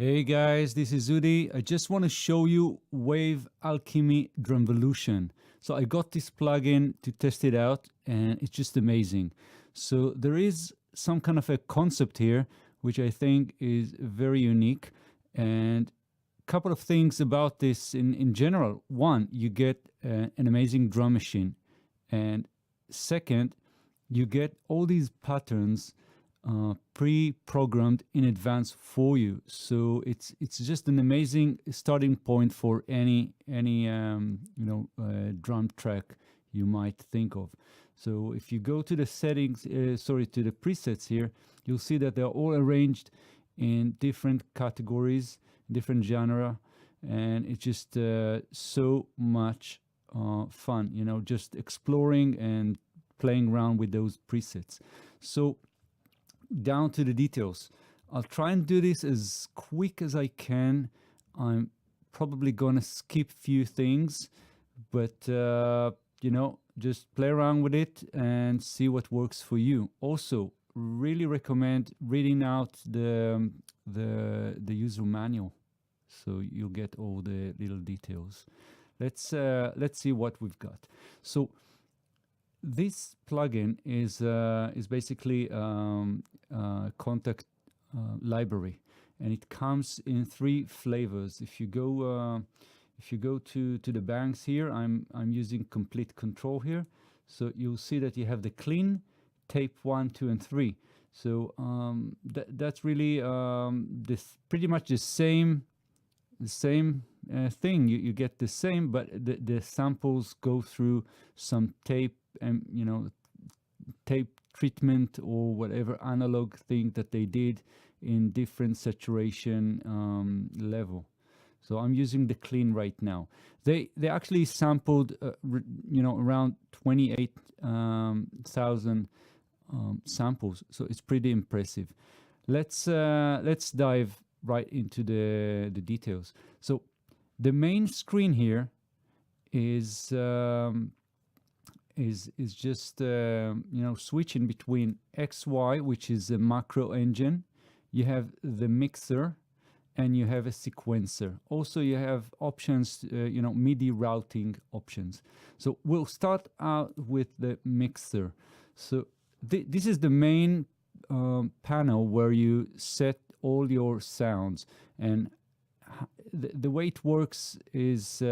Hey guys, this is Udi. I just want to show you Wave Alchemy Drumvolution. So I got this plugin to test it out and it's just amazing. So there is some kind of a concept here which I think is very unique, and a couple of things about this in general. One, you get an amazing drum machine, and second, you get all these patterns pre-programmed in advance for you. So it's just an amazing starting point for any drum track you might think of. So if you go to the settings, to the presets here, you'll see that they're all arranged in different categories, different genre, and it's just so much fun, just exploring and playing around with those presets. So down to the details. I'll try and do this as quick as I can. I'm probably gonna skip few things, but just play around with it and see what works for you. Also, really recommend reading out the user manual, so you'll get all the little details. Let's see what we've got. So this plugin is basically Contact library, and it comes in 3 flavors. If you go to the banks here, I'm using Complete Control here. So you'll see that you have the clean, tape 1, 2, and 3. So that's really this pretty much the same thing. You get the same, but the samples go through some tape and tape treatment or whatever analog thing that they did in different saturation level. So I'm using the clean right now. They actually sampled around 28,000 samples, so it's pretty impressive. Let's dive right into the details. So the main screen here is just switching between XY, which is a macro engine. You have the mixer, and you have a sequencer. Also, you have options, MIDI routing options. So we'll start out with the mixer. So this is the main panel where you set all your sounds, and the way it works is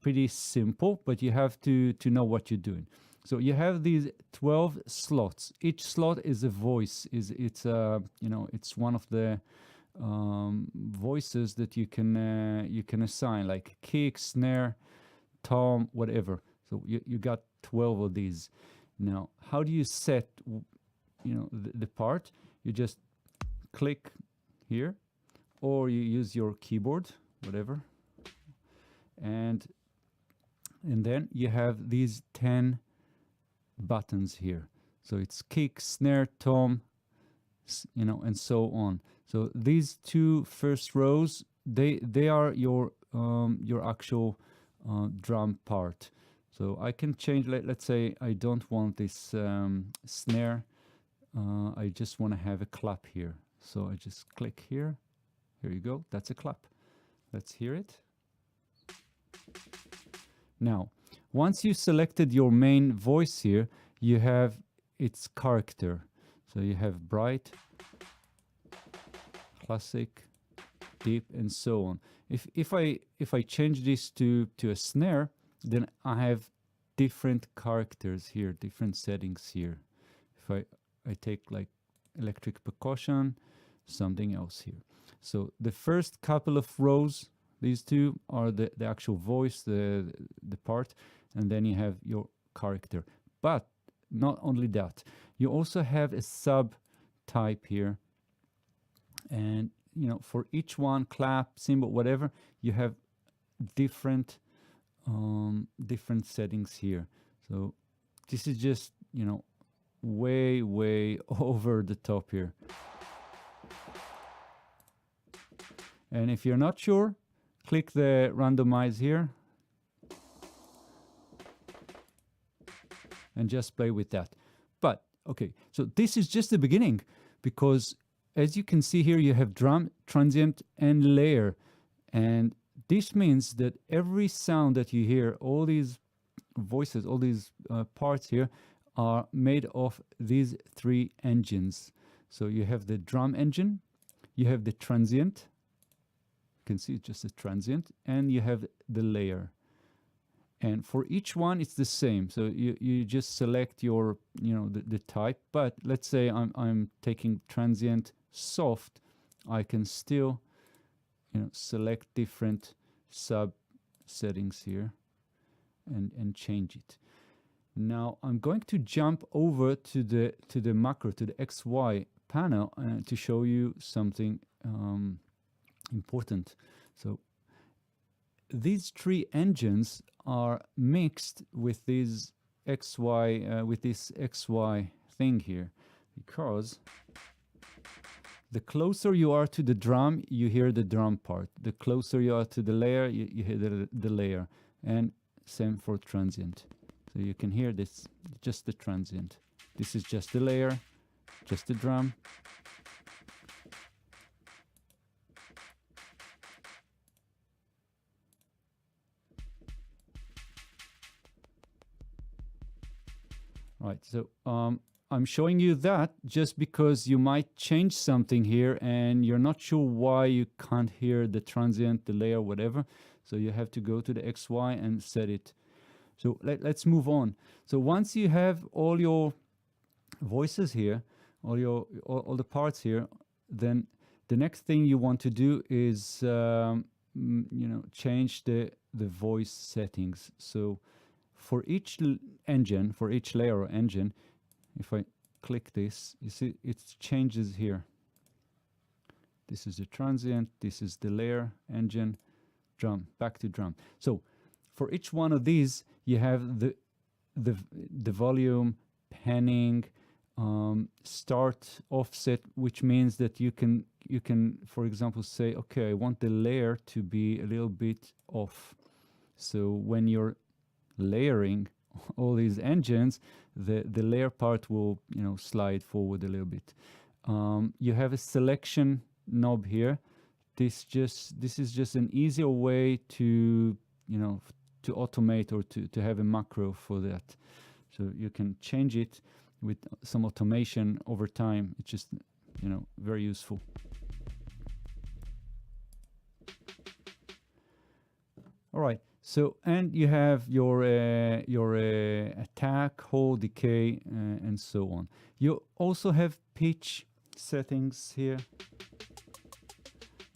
pretty simple, but you have to know what you're doing. So you have these 12 slots. Each slot is a voice. It's one of the voices that you can assign, like kick, snare, tom, whatever. So you got 12 of these. Now, how do you set the part? You just click here, or you use your keyboard, whatever, and then you have these 10 buttons here. So it's kick, snare, tom, and so on. So these 2 first rows, they are your actual drum part. So I can change. Let's say I don't want this snare. I just want to have a clap here. So I just click here. Here you go. That's a clap. Let's hear it. Now, once you selected your main voice here, you have its character. So you have bright, classic, deep, and so on. If I change this to a snare, then I have different characters here, different settings here. If I take like electric percussion, something else here. So the first couple of rows, these 2 are the actual voice, the part, and then you have your character. But not only that, you also have a sub type here, and for each one, clap, cymbal, whatever, you have different settings here. So this is just way over the top here. And if you're not sure, click the randomize here and just play with that. But okay, so this is just the beginning, because as you can see here, you have drum, transient, and layer. And this means that every sound that you hear, all these voices, all these parts here, are made of these three engines. So you have the drum engine, you have the transient, you can see it's just a transient, and you have the layer. And for each one, it's the same. So you just select your, the type. But let's say I'm taking transient soft, I can still, select different sub settings here and change it. Now I'm going to jump over to the macro, to the XY panel, to show you something important. So these three engines are mixed with this XY thing here, because the closer you are to the drum, you hear the drum part. The closer you are to the layer, you hear the layer. And same for transient. So you can hear this, just the transient. This is just the layer, just the drum. Right, so I'm showing you that just because you might change something here and you're not sure why you can't hear the transient, the layer, whatever. So you have to go to the XY and set it. So let's move on. So once you have all your voices here, all the parts here, then the next thing you want to do is change the voice settings. So for each engine, for each layer or engine, if I click this, you see it changes here. This is the transient, this is the layer, engine, drum, back to drum. So for each one of these, you have the volume, panning, start, offset, which means that you can, for example, say, okay, I want the layer to be a little bit off. So when you're layering all these engines, the layer part will slide forward a little bit. You have a selection knob here. This is just an easier way to to automate or to have a macro for that. So you can change it with some automation over time. It's just very useful. All right. So, and you have your attack, hold, decay, and so on. You also have pitch settings here.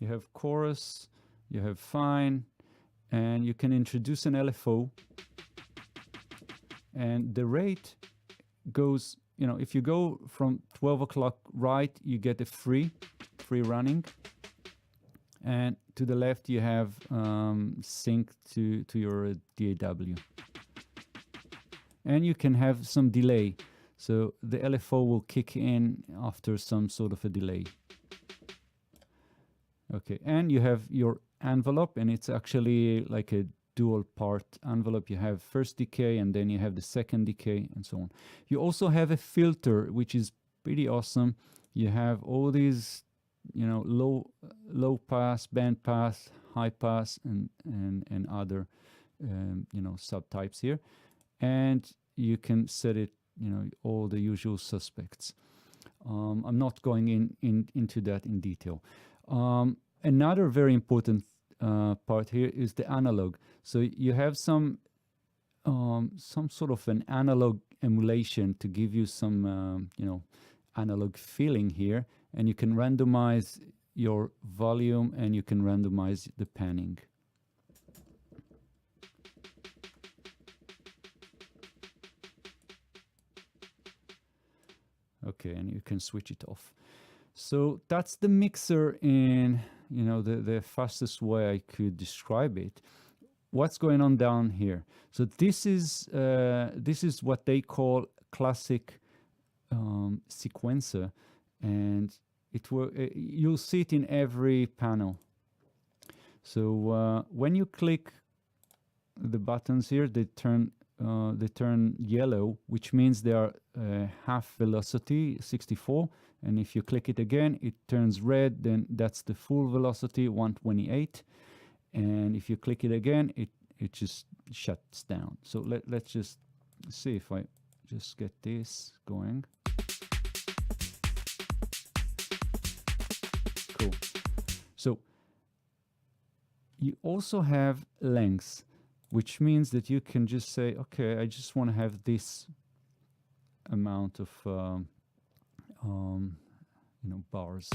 You have chorus, you have fine, and you can introduce an LFO. And the rate goes, if you go from 12 o'clock right, you get a free running. And to the left, you have sync to your DAW. And you can have some delay. So the LFO will kick in after some sort of a delay. Okay, and you have your envelope, and it's actually like a dual part envelope. You have first decay, and then you have the second decay, and so on. You also have a filter, which is pretty awesome. You have all these low pass, band pass, high pass, and other subtypes here, and you can set it all the usual suspects. I'm not going into that in detail. Another very important part here is the analog. So you have some sort of an analog emulation to give you some analog feeling here. And you can randomize your volume, and you can randomize the panning. Okay, and you can switch it off. So that's the mixer in the fastest way I could describe it. What's going on down here? So this is what they call classic sequencer. And you'll see it in every panel. So when you click the buttons here, they turn yellow, which means they are half velocity, 64, and if you click it again, it turns red. Then that's the full velocity, 128. And if you click it again, it just shuts down. So let's just see if I just get this going. Cool. So you also have lengths, which means that you can just say, okay, I just want to have this amount of bars.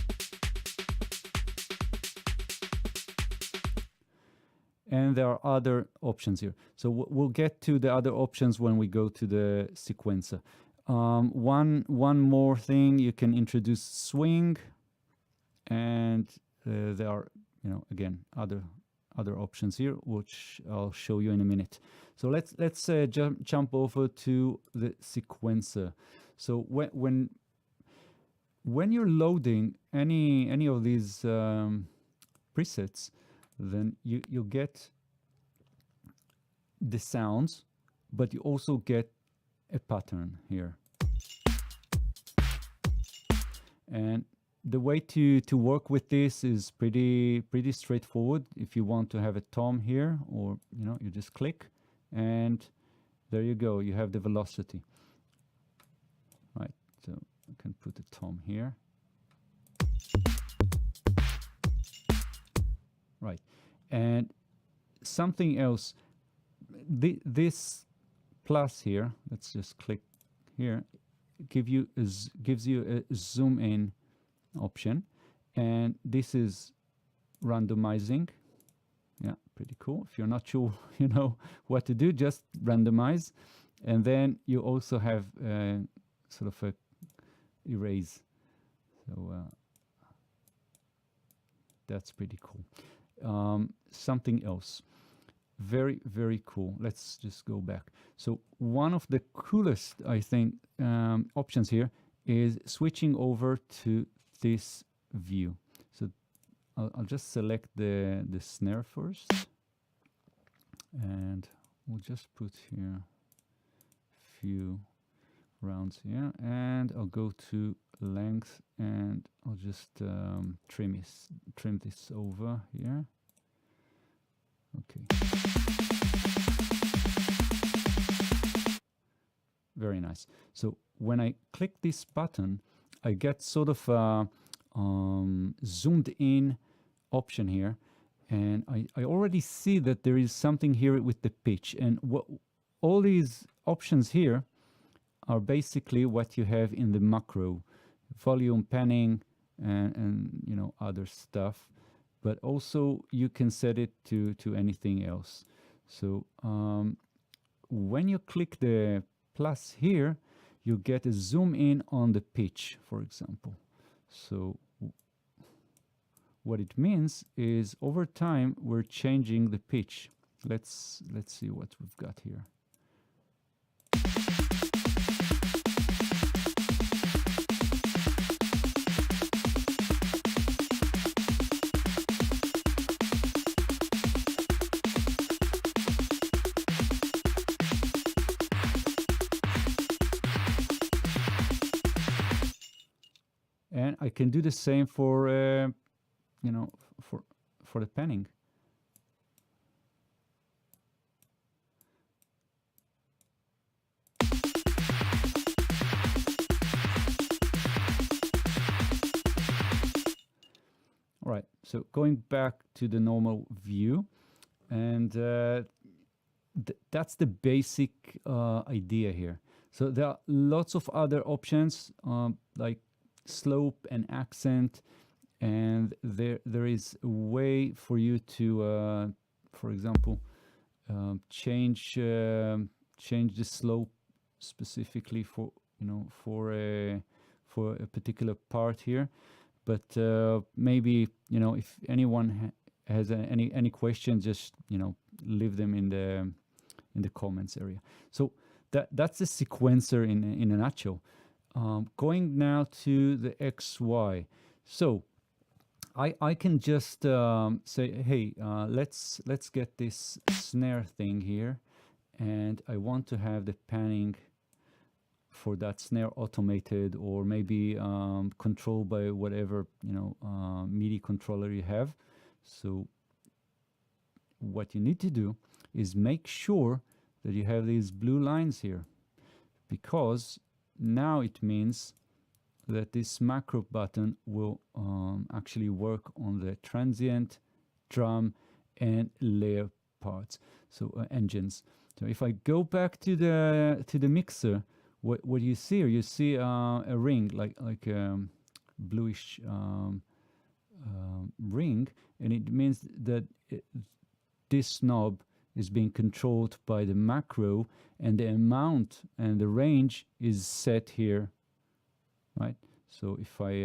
And there are other options here. So we'll get to the other options when we go to the sequencer. One more thing, you can introduce swing, and there are, again, other options here, which I'll show you in a minute. So let's jump over to the sequencer. So when you're loading any of these presets, then you get the sounds, but you also get a pattern here. And the way to work with this is pretty straightforward. If you want to have a tom here, or you just click, and there you go. You have the velocity. Right. So I can put a tom here. Right. And something else. This plus here. Let's just click here. Gives you a zoom in option, and this is randomizing. Yeah, pretty cool. If you're not sure what to do, just randomize. And then you also have sort of a erase. So that's pretty cool. Something else, very, very cool. Let's just go back. So one of the coolest, I think, options here is switching over to this view. So I'll just select the snare first, and we'll just put here a few rounds here, and I'll go to length, and I'll just trim this over here. Okay. Very nice. So when I click this button, I get sort of a zoomed in option here, and I already see that there is something here with the pitch, and all these options here are basically what you have in the macro: volume, panning, and other stuff. But also you can set it to anything else. So when you click the plus here, you get a zoom in on the pitch, for example. So what it means is over time we're changing the pitch. Let's see what we've got here. And I can do the same for for the panning. All right, so going back to the normal view, and that's the basic idea here. So there are lots of other options like slope and accent, and there is a way for you to, for example, change the slope specifically for a particular part here. But maybe if anyone has any questions, just leave them in the comments area. So that's the sequencer in a nutshell. Going now to the XY. So I can just say, hey, let's get this snare thing here, and I want to have the panning for that snare automated, or maybe controlled by whatever MIDI controller you have. So what you need to do is make sure that you have these blue lines here, because now it means that this macro button will actually work on the transient, drum, and layer parts, so engines. So if I go back to the mixer, what you see here, you see a ring, like a bluish ring, and it means that this knob is being controlled by the macro, and the amount and the range is set here, right? So if I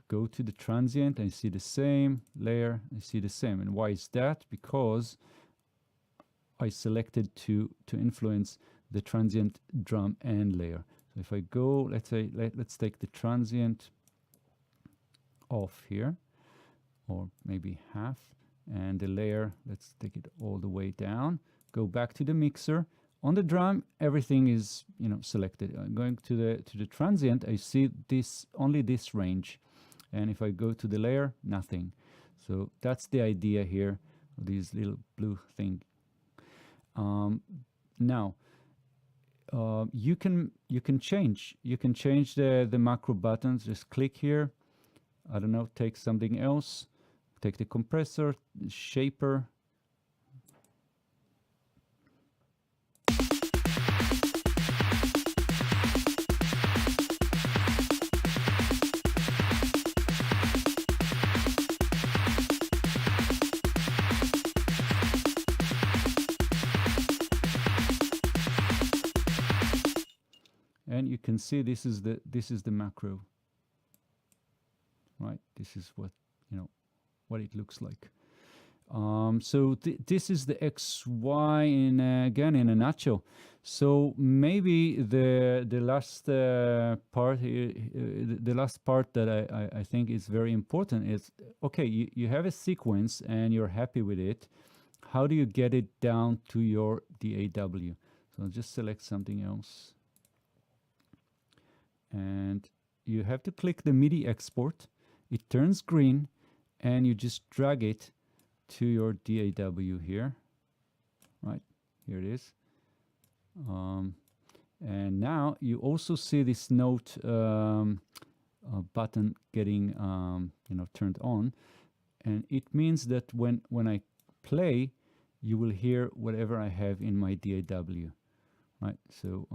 go to the transient, I see the same layer, I see the same. And why is that? Because I selected to influence the transient, drum, and layer. So if I go, let's say, let's take the transient off here, or maybe half, and the layer, let's take it all the way down. Go back to the mixer. On the drum, everything is selected. I'm going to the transient. I see only this range, and if I go to the layer, nothing. So that's the idea here. This little blue thing. Now you can change the macro buttons. Just click here. I don't know. Take something else. Take the compressor, shaper. And you can see this is the macro, right? This is what it looks like. So this is the XY again in a nutshell. So maybe the last part here, the last part that I think is very important is, okay, you have a sequence and you're happy with it. How do you get it down to your DAW? So I'll just select something else. And you have to click the MIDI export. It turns green, and you just drag it to your DAW here. Right, here it is. And now you also see this note button getting turned on, and it means that when I play, you will hear whatever I have in my DAW. Right, so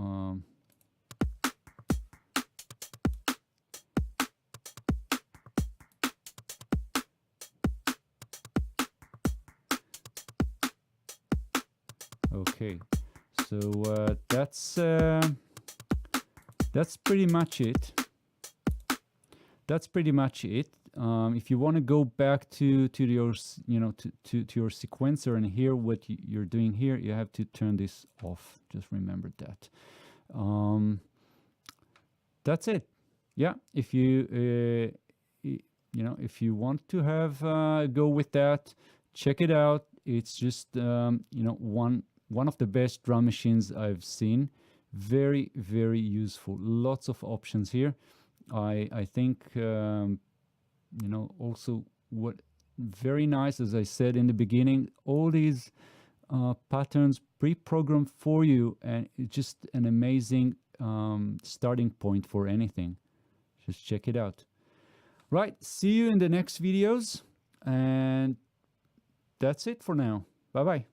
okay, so that's pretty much it. That's pretty much it. If you want to go back to your to your sequencer and hear what you're doing here, you have to turn this off. Just remember that. That's it. Yeah, if you if you want to have go with that, check it out. It's just one of the best drum machines I've seen. Very, very useful. Lots of options here. I think also what very nice, as I said in the beginning, all these patterns pre-programmed for you, and it's just an amazing starting point for anything. Just check it out. Right, see you in the next videos, and that's it for now. Bye bye.